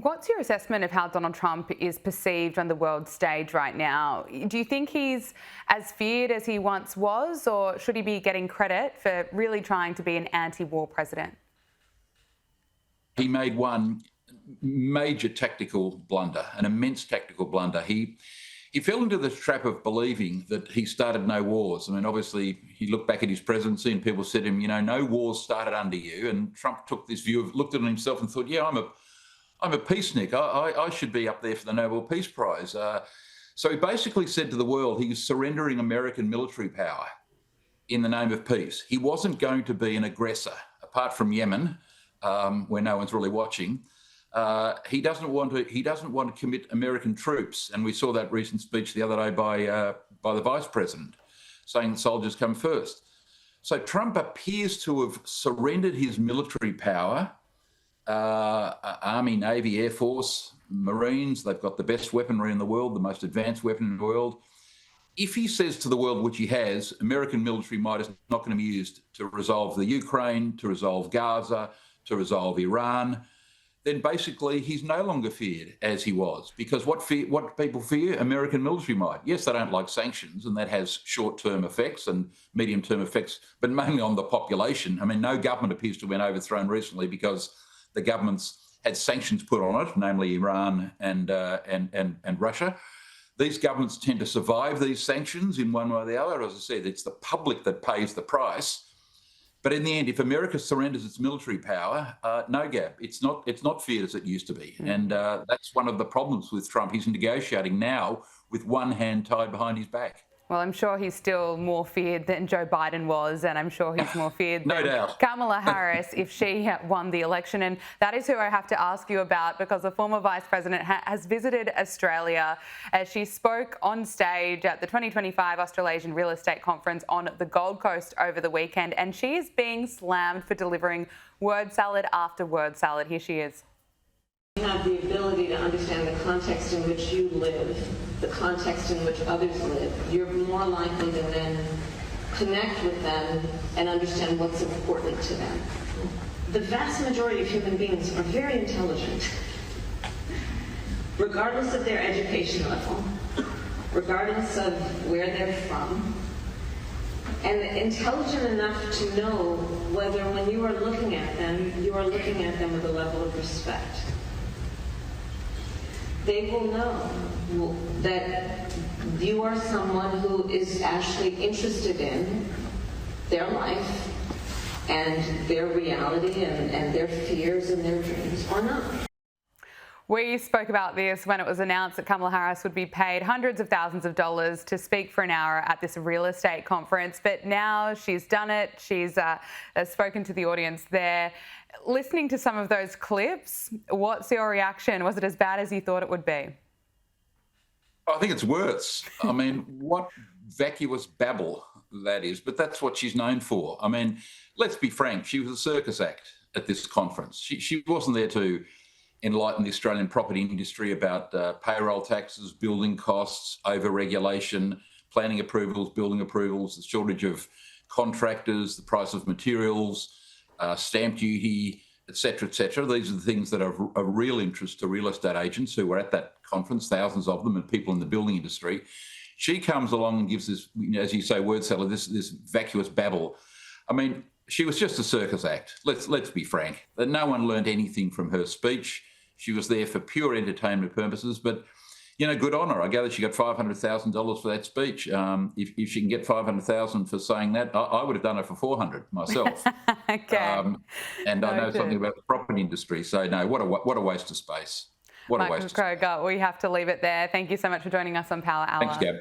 What's your assessment of how Donald Trump is perceived on the world stage right now? Do you think he's as feared as he once was, or should he be getting credit for really trying to be an anti-war president? He made one major tactical blunder, an immense tactical blunder. He fell into the trap of believing that he started no wars. I mean, obviously, he looked back at his presidency and people said to him, no wars started under you. And Trump took this view of, looked at himself and thought, yeah, I'm a peacenik. I should be up there for the Nobel Peace Prize. So he basically said to the world he was surrendering American military power in the name of peace. He wasn't going to be an aggressor, apart from Yemen, where no one's really watching. He doesn't want to commit American troops, and we saw that recent speech the other day by the Vice President, saying that soldiers come first. So Trump appears to have surrendered his military power. Army, Navy, Air Force, Marines, they've got the best weaponry in the world, the most advanced weapon in the world. If he says to the world, which he has, American military might is not going to be used to resolve the Ukraine, to resolve Gaza, to resolve Iran, then basically he's no longer feared as he was. Because what people fear, American military might. Yes, they don't like sanctions, and that has short-term effects and medium-term effects, but mainly on the population. I mean, no government appears to have been overthrown recently because the governments had sanctions put on it, namely Iran and Russia. These governments tend to survive these sanctions in one way or the other. As I said, it's the public that pays the price. But in the end, if America surrenders its military power, no, Gab, it's not feared as it used to be. And that's one of the problems with Trump. He's negotiating now with one hand tied behind his back. Well, I'm sure he's still more feared than Joe Biden was, and I'm sure he's more feared no than doubt. Kamala Harris if she won the election. And that is who I have to ask you about, because the former Vice President has visited Australia. She spoke on stage at the 2025 Australasian Real Estate Conference on the Gold Coast over the weekend, and she is being slammed for delivering word salad after word salad. Here she is. You have the ability to understand the context in which you live, the context in which others live. You're more likely to then connect with them and understand what's important to them. The vast majority of human beings are very intelligent, regardless of their education level, regardless of where they're from, and intelligent enough to know whether when you are looking at them, you are looking at them with a level of respect. They will know that you are someone who is actually interested in their life and their reality and their fears and their dreams, or not. We spoke about this when it was announced that Kamala Harris would be paid hundreds of thousands of dollars to speak for an hour at this real estate conference. But now she's done it. She's spoken to the audience there. Listening to some of those clips, what's your reaction? Was it as bad as you thought it would be? I think it's worse. I mean, what vacuous babble that is, but that's what she's known for. I mean, let's be frank, she was a circus act at this conference. She wasn't there to enlighten the Australian property industry about payroll taxes, building costs, over-regulation, planning approvals, building approvals, the shortage of contractors, the price of materials, stamp duty, et cetera, et cetera. These are the things that are of real interest to real estate agents who were at that conference, thousands of them, and people in the building industry. She comes along and gives this, as you say, word salad, this vacuous babble. I mean, she was just a circus act. Let's be frank. No one learned anything from her speech. She was there for pure entertainment purposes, but good on her. I gather she got $500,000 for that speech. If she can get $500,000 for saying that, I would have done it for $400 myself. Okay. And I know something about the property industry, so no, what a waste of space. What a waste of space. Michael Kroger, we have to leave it there. Thank you so much for joining us on Power Hour. Thanks, Gab.